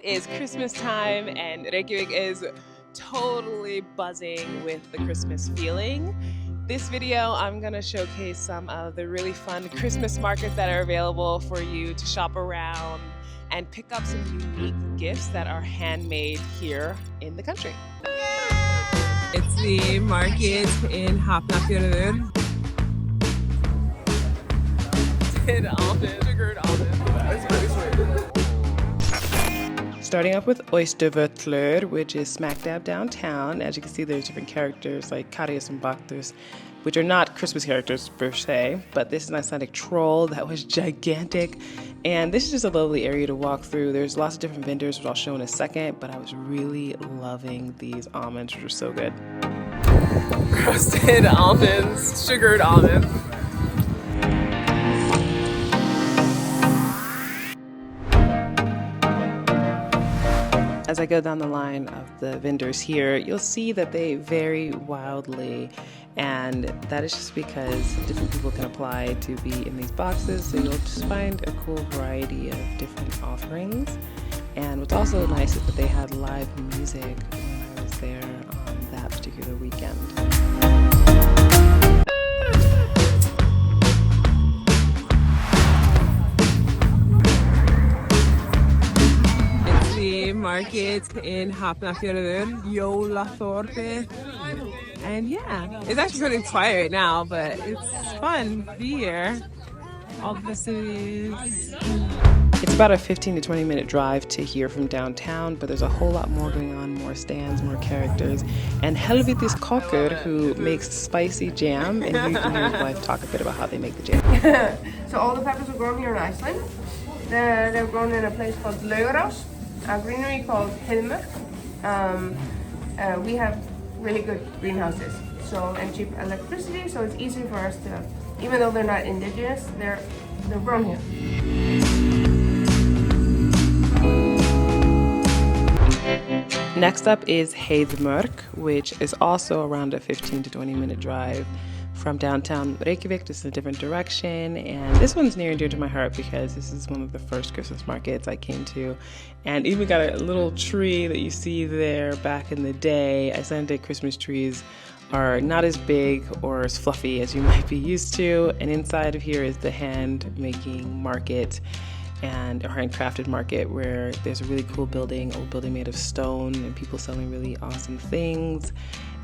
is Christmas time and Reykjavik is totally buzzing with the Christmas feeling. This video, I'm gonna showcase some of the really fun Christmas markets that are available for you to shop around and pick up some unique gifts that are handmade here in the country. It's the market in Hafnarfjörður. Sugared almond. Starting off with Austurvöllur, which is smack dab downtown. As you can see, there's different characters like Karius and Baktus, which are not Christmas characters per se, but this is an Icelandic troll that was gigantic. And this is just a lovely area to walk through. There's lots of different vendors, which I'll show in a second, but I was really loving these almonds, which are so good. Roasted almonds, sugared almonds. As I go down the line of the vendors here, you'll see that they vary wildly, and that is just because different people can apply to be in these boxes, so you'll just find a cool variety of different offerings. And what's also nice is that they had live music when I was there on that particular weekend. Market in Hafnarfjörður, Jólatorg, and yeah, it's actually pretty quiet right now, but it's fun to be here. All the festivities. It's about a 15 to 20 minute drive to here from downtown, but there's a whole lot more going on, more stands, more characters, and Helvitis Kokkur, who makes spicy jam, and you can hear his wife talk a bit about how they make the jam. So all the peppers are grown here in Iceland. They're grown in a place called Laugarás, a greenery called Heiðmörk. We have really good greenhouses, and cheap electricity, so it's easy for us to, even though they're not indigenous, they're grown here. Next up is Heiðmörk, which is also around a 15 to 20 minute drive from downtown Reykjavik, just in a different direction. And this one's near and dear to my heart because this is one of the first Christmas markets I came to, and even got a little tree that you see there back in the day. Icelandic Christmas trees are not as big or as fluffy as you might be used to, and inside of here is the hand-making market and a handcrafted market where there's a really cool building, old building made of stone, and people selling really awesome things.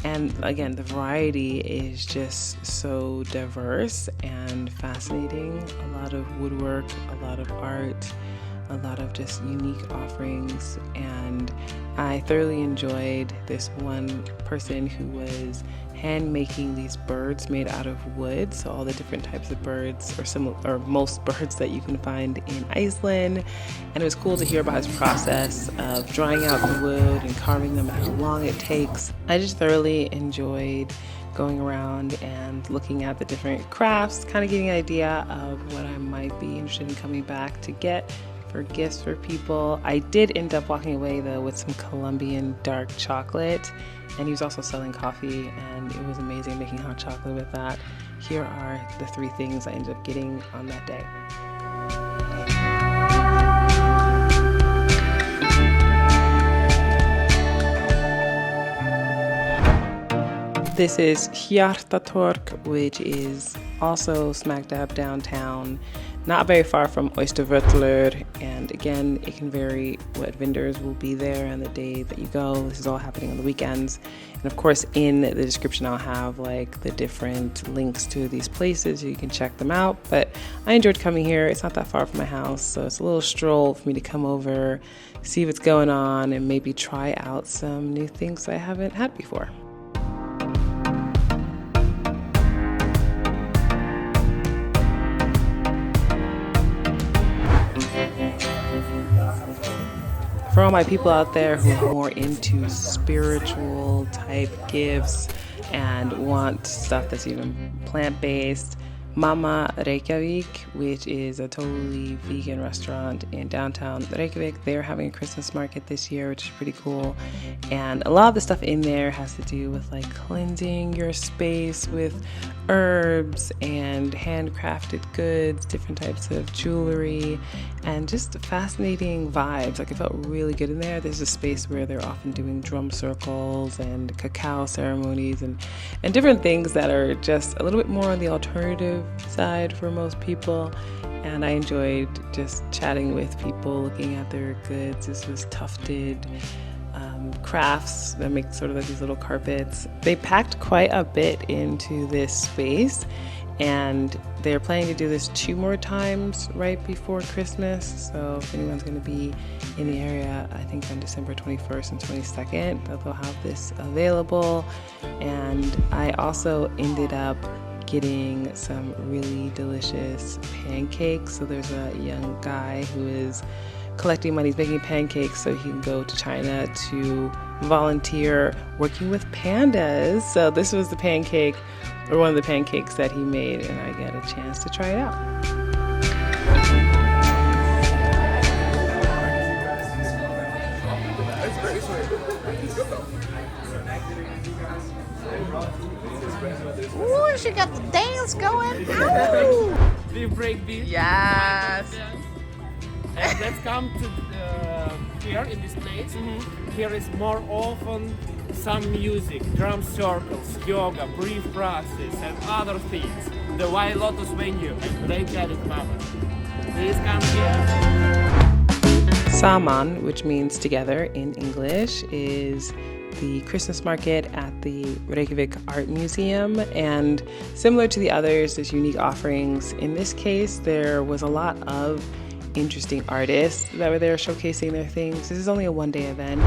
And again, the variety is just so diverse and fascinating. A lot of woodwork, a lot of art, a lot of just unique offerings. And I thoroughly enjoyed this one person who was hand making these birds made out of wood. So all the different types of birds, or most birds that you can find in Iceland. And it was cool to hear about his process of drying out the wood and carving them and how long it takes. I just thoroughly enjoyed going around and looking at the different crafts, kind of getting an idea of what I might be interested in coming back to get for gifts for people. I did end up walking away though with some Colombian dark chocolate, and he was also selling coffee, and it was amazing making hot chocolate with that. Here are the 3 things I ended up getting on that day. This is Hjartatorg, which is also smack dab downtown, not very far from Austurvöllur, and again, it can vary what vendors will be there on the day that you go. This is all happening on the weekends. And of course, in the description, I'll have like the different links to these places so you can check them out. But I enjoyed coming here. It's not that far from my house, so it's a little stroll for me to come over, see what's going on, and maybe try out some new things I haven't had before. For all my people out there who are more into spiritual type gifts and want stuff that's even plant-based, Mama Reykjavik, which is a totally vegan restaurant in downtown Reykjavik. They're having a Christmas market this year, which is pretty cool. And a lot of the stuff in there has to do with like cleansing your space with herbs and handcrafted goods, different types of jewelry, and just fascinating vibes. Like, it felt really good in there. There's a space where they're often doing drum circles and cacao ceremonies and different things that are just a little bit more on the alternative side for most people. And I enjoyed just chatting with people, looking at their goods. This was tufted crafts that make sort of like these little carpets. They packed quite a bit into this space, and they're planning to do this 2 more times right before Christmas. So if anyone's going to be in the area, I think on December 21st and 22nd, they'll have this available. And I also ended up getting some really delicious pancakes. So there's a young guy who is collecting money. He's making pancakes so he can go to China to volunteer working with pandas. So this was the pancake, or one of the pancakes that he made, and I got a chance to try it out. Ooh, she got the dance going. Ow! Do you break beat? Yes. And let's come to here in this place. Here is more often some music, drum circles, yoga, brief practice, and other things. The White Lotus venue, Reykjavik Mama. Please come here. Saman, which means together in English, is the Christmas market at the Reykjavik Art Museum. And similar to the others, there's unique offerings. In this case, there was a lot of interesting artists that were there showcasing their things. This is only a 1-day event,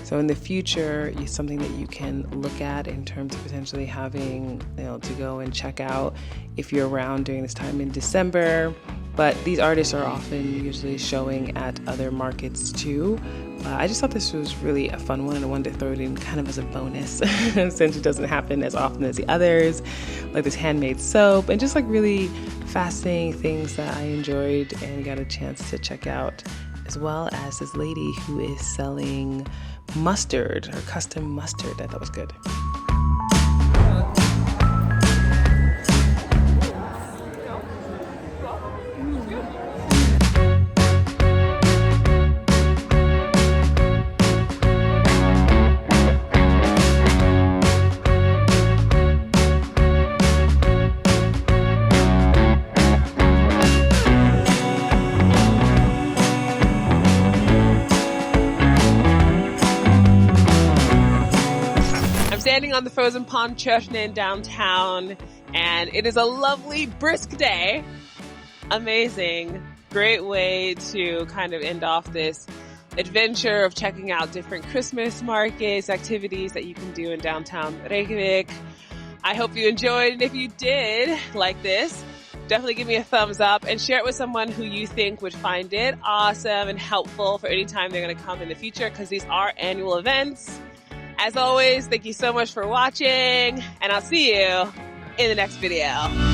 so in the future, it's something that you can look at in terms of potentially having, to go and check out if you're around during this time in December. But these artists are often usually showing at other markets too. I just thought this was really a fun one, and I wanted to throw it in kind of as a bonus since it doesn't happen as often as the others, like this handmade soap and just like really fascinating things that I enjoyed and got a chance to check out, as well as this lady who is selling mustard, her custom mustard. I thought was good. Standing on the frozen pond churchman in downtown, and it is a lovely brisk day. Amazing. Great way to kind of end off this adventure of checking out different Christmas markets, activities that you can do in downtown Reykjavik. I hope you enjoyed, and if you did like this, definitely give me a thumbs up and share it with someone who you think would find it awesome and helpful for any time they're going to come in the future, because these are annual events. As always, thank you so much for watching, and I'll see you in the next video.